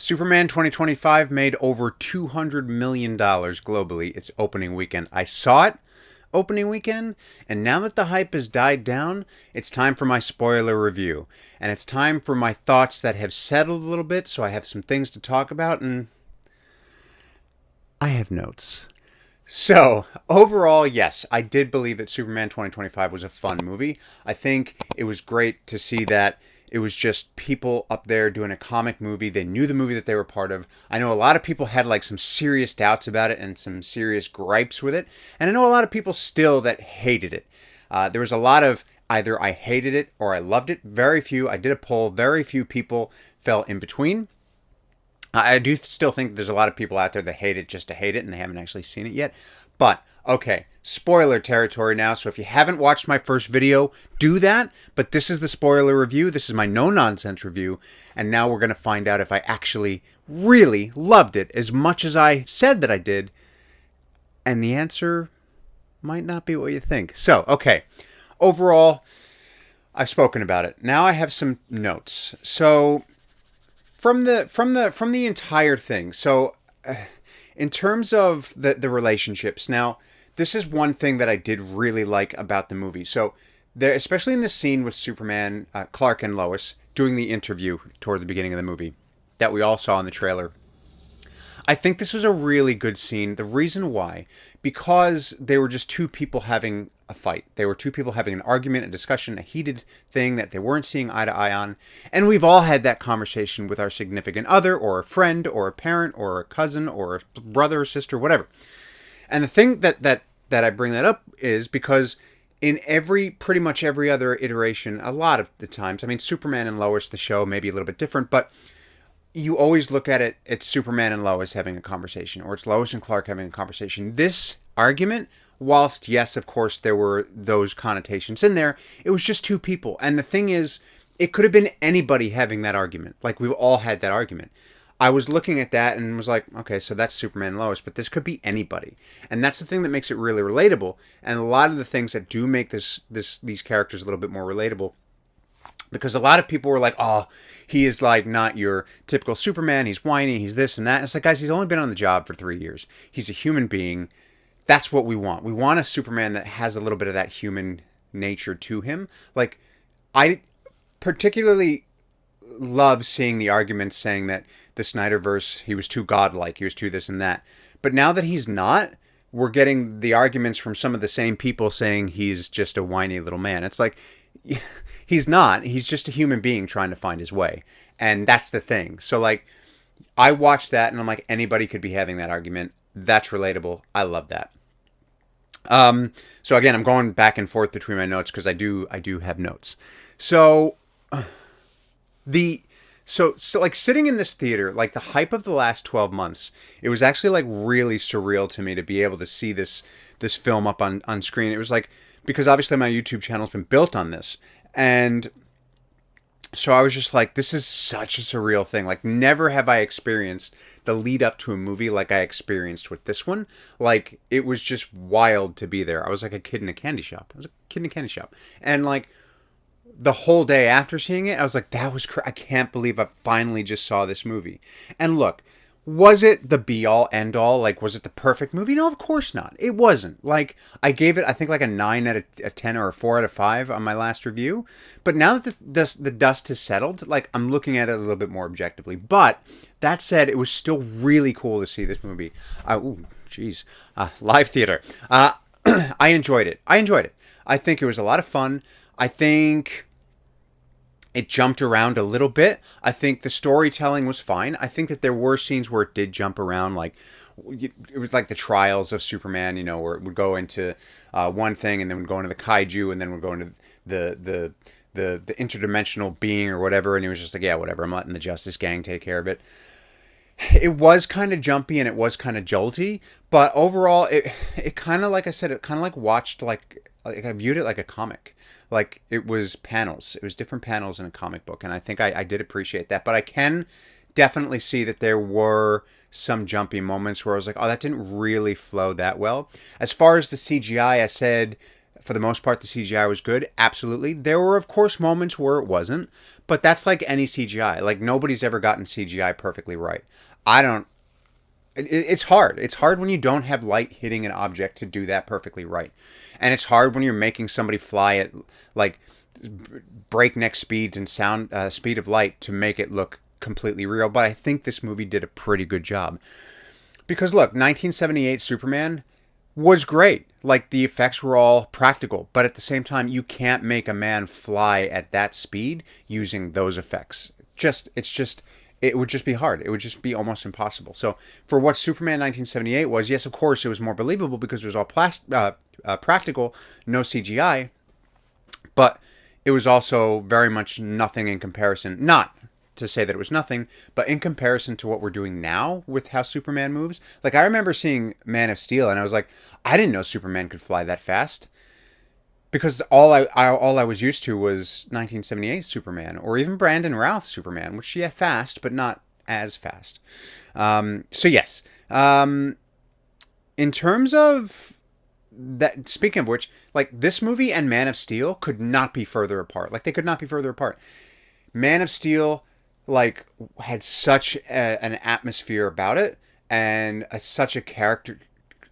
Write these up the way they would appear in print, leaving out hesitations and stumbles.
Superman 2025 made over $200 million globally its opening weekend. I saw it opening weekend, and now that the hype has died down, it's time for my spoiler review. And it's time for my thoughts that have settled a little bit, so I have some things to talk about, and I have notes. So, overall, yes, I did believe that Superman 2025 was a fun movie. I think it was great to see that it was just people up there doing a comic movie. They knew the movie that they were part of. I know a lot of people had like some serious doubts about it and some serious gripes with it. And I know a lot of people still that hated it. There was a lot of either I hated it or I loved it. Very few. I did a poll. Very few people fell in between. I do still think there's a lot of people out there that hate it just to hate it and they haven't actually seen it yet. But, okay, spoiler territory now. So if you haven't watched my first video, do that. But this is the spoiler review. This is my no-nonsense review. And now we're going to find out if I actually really loved it as much as I said that I did. And the answer might not be what you think. So, okay, overall, I've spoken about it. Now I have some notes. So from the entire thing. So, in terms of the relationships, now this is one thing that I did really like about the movie. So, there, especially in the scene with Superman, Clark, and Lois doing the interview toward the beginning of the movie that we all saw in the trailer. I think this was a really good scene. The reason why, because they were just two people having a fight. They were two people having an argument, a discussion, a heated thing that they weren't seeing eye to eye on. And we've all had that conversation with our significant other or a friend or a parent or a cousin or a brother or sister, whatever. And the thing that I bring that up is because in pretty much every other iteration, a lot of the times, I mean, Superman and Lois, the show, may be a little bit different, but you always look at it, it's Superman and Lois having a conversation, or it's Lois and Clark having a conversation. This argument, whilst, yes, of course, there were those connotations in there, it was just two people. And the thing is, it could have been anybody having that argument. Like, we've all had that argument. I was looking at that and was like, okay, so that's Superman and Lois, but this could be anybody. And that's the thing that makes it really relatable. And a lot of the things that do make these characters a little bit more relatable, because a lot of people were like, oh, he is like not your typical Superman. He's whiny. He's this and that. And it's like, guys, he's only been on the job for 3 years. He's a human being. That's what we want. We want a Superman that has a little bit of that human nature to him. Like, I particularly love seeing the arguments saying that the Snyderverse, he was too godlike. He was too this and that. But now that he's not, we're getting the arguments from some of the same people saying he's just a whiny little man. It's like, he's not. He's just a human being trying to find his way. And that's the thing. So, like, I watched that and I'm like, anybody could be having that argument. That's relatable. I love that. So again, I'm going back and forth between my notes because I do have notes. So, so like sitting in this theater, like the hype of the last 12 months, it was actually like really surreal to me to be able to see this film up on screen. It was like, because obviously my YouTube channel's been built on this. And so I was just like, this is such a surreal thing. Like, never have I experienced the lead up to a movie like I experienced with this one. Like, it was just wild to be there. I was like a kid in a candy shop. And like, the whole day after seeing it, I was like, that was I can't believe I finally just saw this movie. And look, was it the be-all, end-all? Like, was it the perfect movie? No, of course not. It wasn't. Like, I gave it, I think, like a 9 out of a 10 or a 4 out of 5 on my last review. But now that the dust has settled, like, I'm looking at it a little bit more objectively. But, that said, it was still really cool to see this movie. Live theater. I enjoyed it. I think it was a lot of fun. I think it jumped around a little bit. I think the storytelling was fine. I think that there were scenes where it did jump around, like it was like the trials of Superman, you know, where it would go into one thing and then would go into the kaiju and then would go into the interdimensional being or whatever. And he was just like, yeah, whatever. I'm letting the Justice Gang take care of it. It was kind of jumpy and it was kind of jolty, but overall, it kind of, like I said, it kind of like watched like I viewed it like a comic. Like, it was panels. It was different panels in a comic book, and I think I did appreciate that. But I can definitely see that there were some jumpy moments where I was like, oh, that didn't really flow that well. As far as the CGI, I said for the most part, the CGI was good. Absolutely. There were, of course, moments where it wasn't, but that's like any CGI. Like, nobody's ever gotten CGI perfectly right. I don't. It's hard. It's hard when you don't have light hitting an object to do that perfectly right. And it's hard when you're making somebody fly at, like, breakneck speeds and sound speed of light to make it look completely real. But I think this movie did a pretty good job. Because, look, 1978 Superman was great. Like, the effects were all practical, but at the same time, you can't make a man fly at that speed using those effects. It would just be hard. It would just be almost impossible. So, for what Superman 1978 was, yes, of course, it was more believable because it was all practical, no CGI, but it was also very much nothing in comparison. Not to say that it was nothing, but in comparison to what we're doing now with how Superman moves. Like, I remember seeing Man of Steel, and I was like, I didn't know Superman could fly that fast. Because all I was used to was 1978 Superman, or even Brandon Routh Superman, which, yeah, fast, but not as fast. So, yes. In terms of that, speaking of which, like, this movie and Man of Steel could not be further apart. Like, they could not be further apart. Man of Steel, like, had such an atmosphere about it, and such a character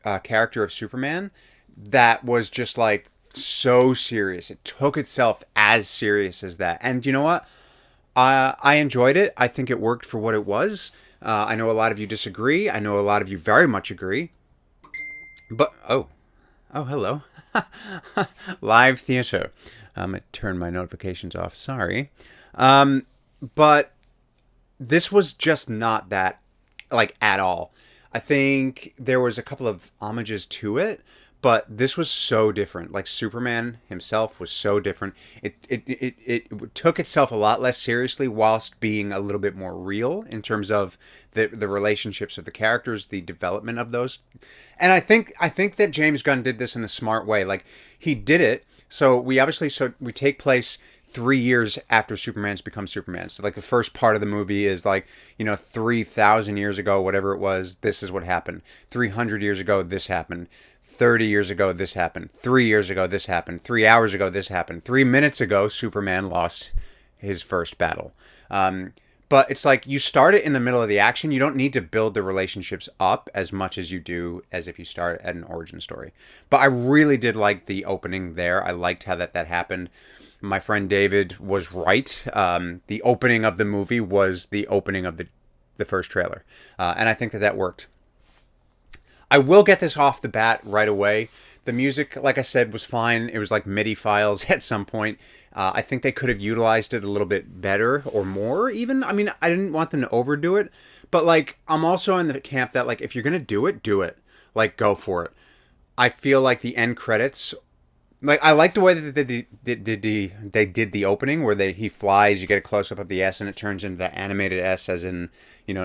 of Superman that was just, like, so serious. It took itself as serious as that. And you know what? I enjoyed it. I think it worked for what it was. I know a lot of you disagree. I know a lot of you very much agree. But, hello. Live theater. I turned my notifications off. Sorry. But this was just not that, like, at all. I think there was a couple of homages to it, but this was so different. Like, Superman himself was so different. It took itself a lot less seriously whilst being a little bit more real in terms of the relationships of the characters, the development of those. And I think that James Gunn did this in a smart way. Like, he did it. So we take place 3 years after Superman's become Superman. So, like, the first part of the movie is, like, 3,000 years ago, whatever it was, this is what happened. 300 years ago, this happened. 30 years ago, this happened. 3 years ago, this happened. 3 hours ago, this happened. 3 minutes ago, Superman lost his first battle. But it's like, you start it in the middle of the action. You don't need to build the relationships up as much as you do as if you start at an origin story. But I really did like the opening there. I liked how that happened. My friend David was right. The opening of the movie was the opening of the first trailer. And I think that worked. I will get this off the bat right away. The music, like I said, was fine. It was like MIDI files at some point. I think they could have utilized it a little bit better or more even. I mean, I didn't want them to overdo it. But, like, I'm also in the camp that, like, if you're going to do it, do it. Like, go for it. I feel like the end credits... Like, I like the way that they did the opening where he flies, you get a close-up of the S, and it turns into the animated S as in,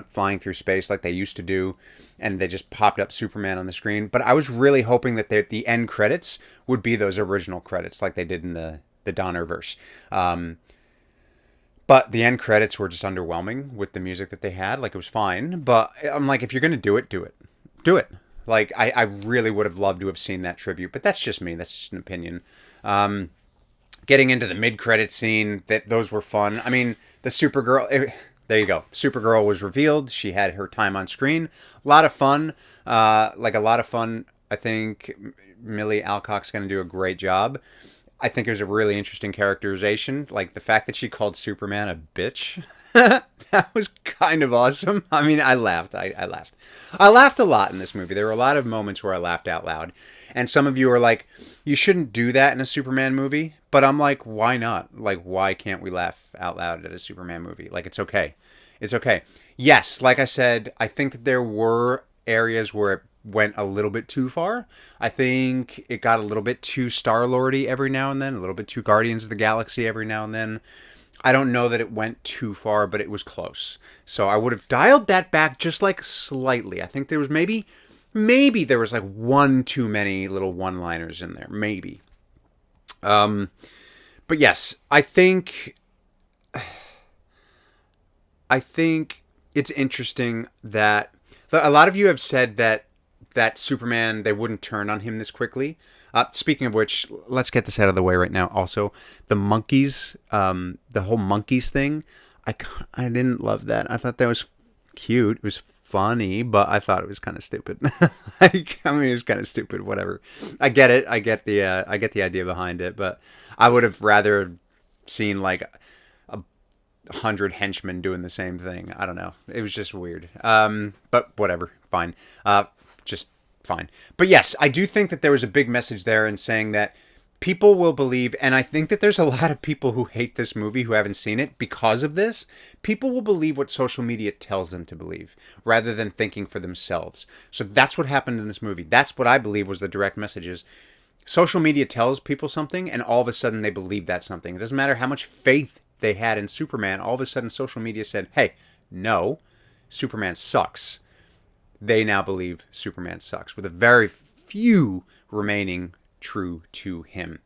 flying through space like they used to do, and they just popped up Superman on the screen. But I was really hoping that the end credits would be those original credits like they did in the Donnerverse. But the end credits were just underwhelming with the music that they had. Like, it was fine, but I'm like, if you're going to do it, do it. Do it. Like, I really would have loved to have seen that tribute, but that's just me. That's just an opinion. Getting into the mid-credit scene, those were fun. I mean, the Supergirl... there you go. Supergirl was revealed. She had her time on screen. A lot of fun. A lot of fun. I think Millie Alcock's going to do a great job. I think it was a really interesting characterization. Like, the fact that she called Superman a bitch... that was kind of awesome. I mean, I laughed. I laughed. I laughed a lot in this movie. There were a lot of moments where I laughed out loud. And some of you are like, you shouldn't do that in a Superman movie. But I'm like, why not? Like, why can't we laugh out loud at a Superman movie? Like, it's okay. It's okay. Yes, like I said, I think that there were areas where it went a little bit too far. I think it got a little bit too Star-Lordy every now and then. A little bit too Guardians of the Galaxy every now and then. I don't know that it went too far, but it was close. So I would have dialed that back just like slightly. I think there was maybe there was like one too many little one-liners in there. Maybe. But yes, I think it's interesting that a lot of you have said that Superman, they wouldn't turn on him this quickly. Speaking of which, let's get this out of the way right now. Also, the monkeys, the whole monkeys thing, I didn't love that. I thought that was cute. It was funny, but I thought it was kind of stupid. I mean, it was kind of stupid. Whatever. I get it. I get the idea behind it, but I would have rather seen like 100 henchmen doing the same thing. I don't know. It was just weird. But whatever. Fine. Just fine. But yes, I do think that there was a big message there in saying that people will believe, and I think that there's a lot of people who hate this movie who haven't seen it because of this. People will believe what social media tells them to believe rather than thinking for themselves. So that's what happened in this movie. That's what I believe was the direct messages. Social media tells people something, and all of a sudden they believe that something. It doesn't matter how much faith they had in Superman. All of a sudden social media said, hey, no, Superman sucks. They now believe Superman sucks, with a very few remaining true to him.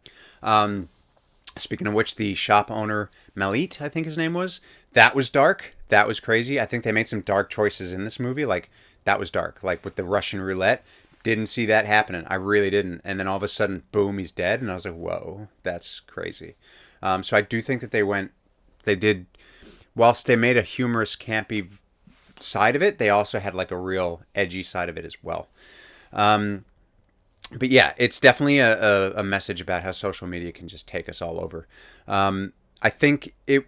Speaking of which, the shop owner, Malit, I think his name was, that was dark. That was crazy. I think they made some dark choices in this movie. Like, that was dark. Like, with the Russian roulette, didn't see that happening. I really didn't. And then all of a sudden, boom, he's dead. And I was like, whoa, that's crazy. So I do think that they did, whilst they made a humorous, campy side of it, they also had like a real edgy side of it as well. But yeah, it's definitely a message about how social media can just take us all over. I think it,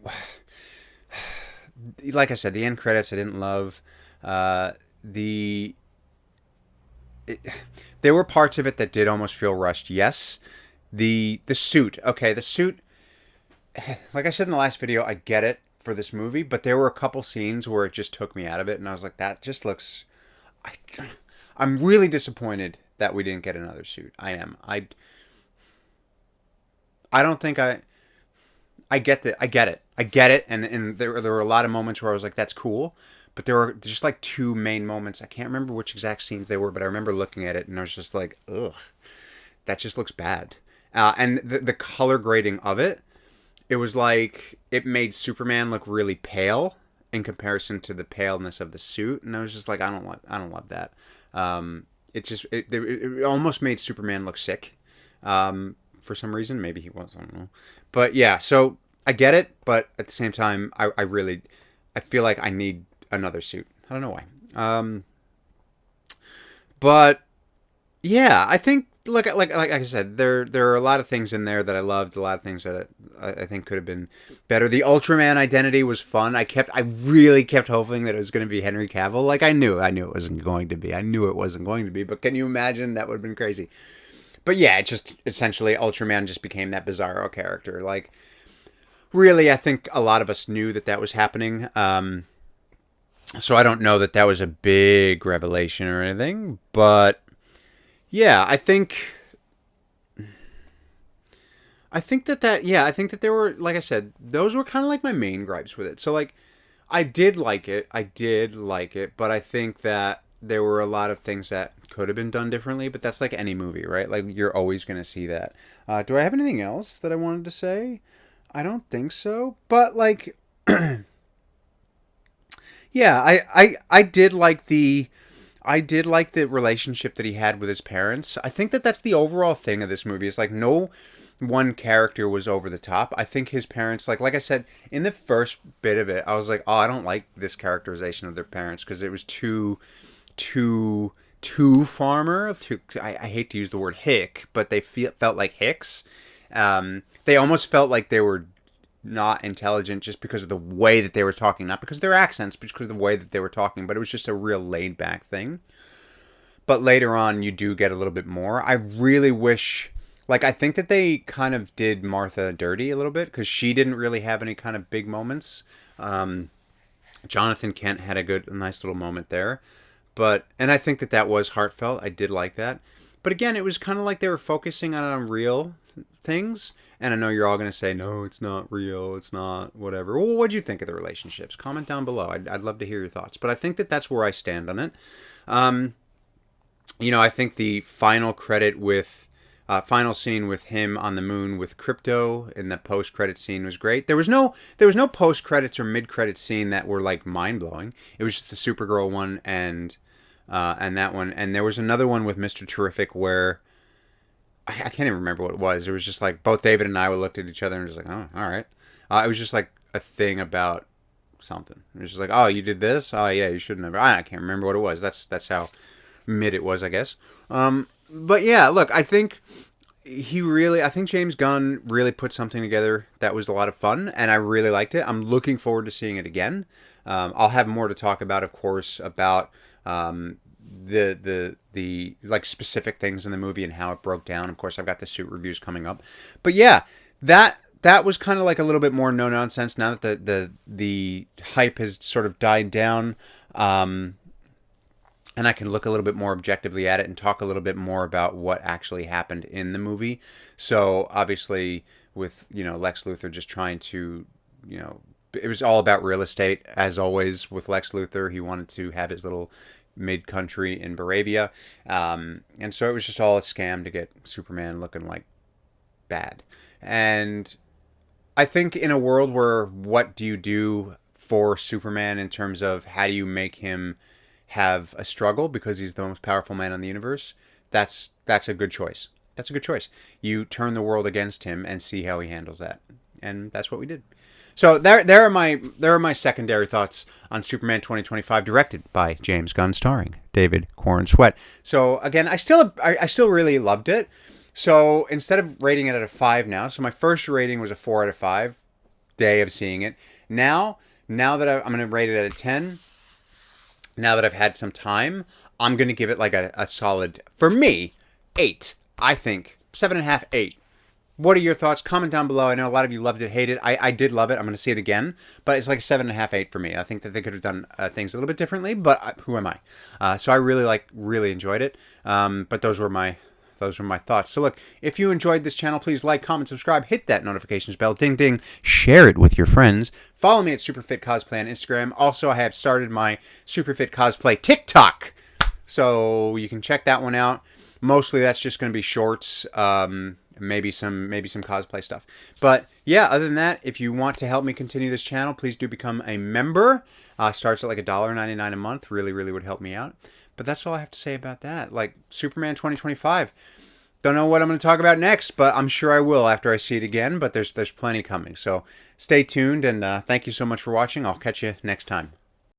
like I said, the end credits I didn't love. There were parts of it that did almost feel rushed. Yes, the suit. Okay, the suit. Like I said in the last video, I get it for this movie, but there were a couple scenes where it just took me out of it, and I was like, that just looks. I'm really disappointed that we didn't get another suit. I am. I don't think I get that. I get it. And there were a lot of moments where I was like, that's cool. But there were just like two main moments. I can't remember which exact scenes they were, but I remember looking at it and I was just like, ugh, that just looks bad. And the color grading of it, it was like it made Superman look really pale in comparison to the paleness of the suit, and I was just like, I don't love that. It almost made Superman look sick, for some reason. Maybe he was, I don't know. But yeah, so I get it, but at the same time, I feel like I need another suit. I don't know why. But yeah, I think like I said, there are a lot of things in there that I loved, a lot of things that I think could have been better. The Ultraman identity was fun. I really kept hoping that it was going to be Henry Cavill. Like I knew it wasn't going to be. I knew it wasn't going to be. But can you imagine? That would have been crazy. But yeah, it just essentially Ultraman just became that Bizarro character. Like really, I think a lot of us knew that was happening. So I don't know that was a big revelation or anything, but yeah, I think that there were, like I said, those were kind of like my main gripes with it. So like, I did like it, but I think that there were a lot of things that could have been done differently, but that's like any movie, right? Like you're always going to see that. Do I have anything else that I wanted to say? I don't think so, but like, yeah, I did like the relationship that he had with his parents. I think that that's the overall thing of this movie. It's like no one character was over the top. I think his parents, like I said in the first bit of it, I was like, oh, I don't like this characterization of their parents because it was too farmer. I hate to use the word hick, but they felt like hicks. They almost felt like they were not intelligent just because of the way that they were talking, not because of their accents, but because of the way that they were talking. But it was just a real laid back thing. But later on, you do get a little bit more. I really wish, like, I think that they kind of did Martha dirty a little bit because she didn't really have any kind of big moments. Jonathan Kent had a nice little moment there. And I think that was heartfelt. I did like that. But again, it was kind of like they were focusing on unreal things. And I know you're all going to say, no, it's not real. It's not whatever. Well, what'd you think of the relationships? Comment down below. I'd love to hear your thoughts. But I think that that's where I stand on it. I think the final scene with him on the moon with Crypto in the post-credit scene was great. There was no post-credits or mid-credit scene that were like mind-blowing. It was just the Supergirl one and that one. And there was another one with Mr. Terrific where I can't even remember what it was. It was just like both David and I would looked at each other and just like, oh, all right. It was just like a thing about something. It was just like, oh, you did this? Oh, yeah, you shouldn't have. I can't remember what it was. That's how mid it was, I guess. But yeah, look, I think James Gunn really put something together that was a lot of fun, and I really liked it. I'm looking forward to seeing it again. I'll have more to talk about, of course, about the like specific things in the movie and how it broke down. Of course, I've got the suit reviews coming up, but yeah, that was kind of like a little bit more no nonsense now that the hype has sort of died down. And I can look a little bit more objectively at it and talk a little bit more about what actually happened in the movie. So obviously, with Lex Luthor just trying to, it was all about real estate as always with Lex Luthor. He wanted to have his little mid country in Baravia, and so it was just all a scam to get Superman looking like bad. And I think in a world where what do you do for Superman in terms of how do you make him have a struggle because he's the most powerful man in the universe, that's a good choice. That's a good choice. You turn the world against him and see how he handles that. And that's what we did. So there are my secondary thoughts on Superman 2025, directed by James Gunn, starring David Corenswet. So again, I still really loved it. So instead of rating it at a 5 now, so my first rating was a 4 out of 5 day of seeing it. Now that I'm going to rate it at a 10, now that I've had some time, I'm going to give it like a solid, for me, 8. I think 7.5, 8. What are your thoughts? Comment down below. I know a lot of you loved it, hated it. I did love it. I'm going to see it again, but it's like 7.5, 8 for me. I think that they could have done things a little bit differently, but who am I? So I really enjoyed it. But those were my thoughts. So look, if you enjoyed this channel, please like, comment, subscribe, hit that notifications bell, ding ding, share it with your friends. Follow me at Superfit Cosplay on Instagram. Also, I have started my Superfit Cosplay TikTok, so you can check that one out. Mostly that's just going to be shorts, maybe some cosplay stuff. But yeah, other than that, if you want to help me continue this channel, please do become a member. Starts at like $1.99 a month. Really would help me out. But that's all I have to say about that. Like, Superman 2025. Don't know what I'm going to talk about next, but I'm sure I will after I see it again. But there's plenty coming. So stay tuned, and thank you so much for watching. I'll catch you next time.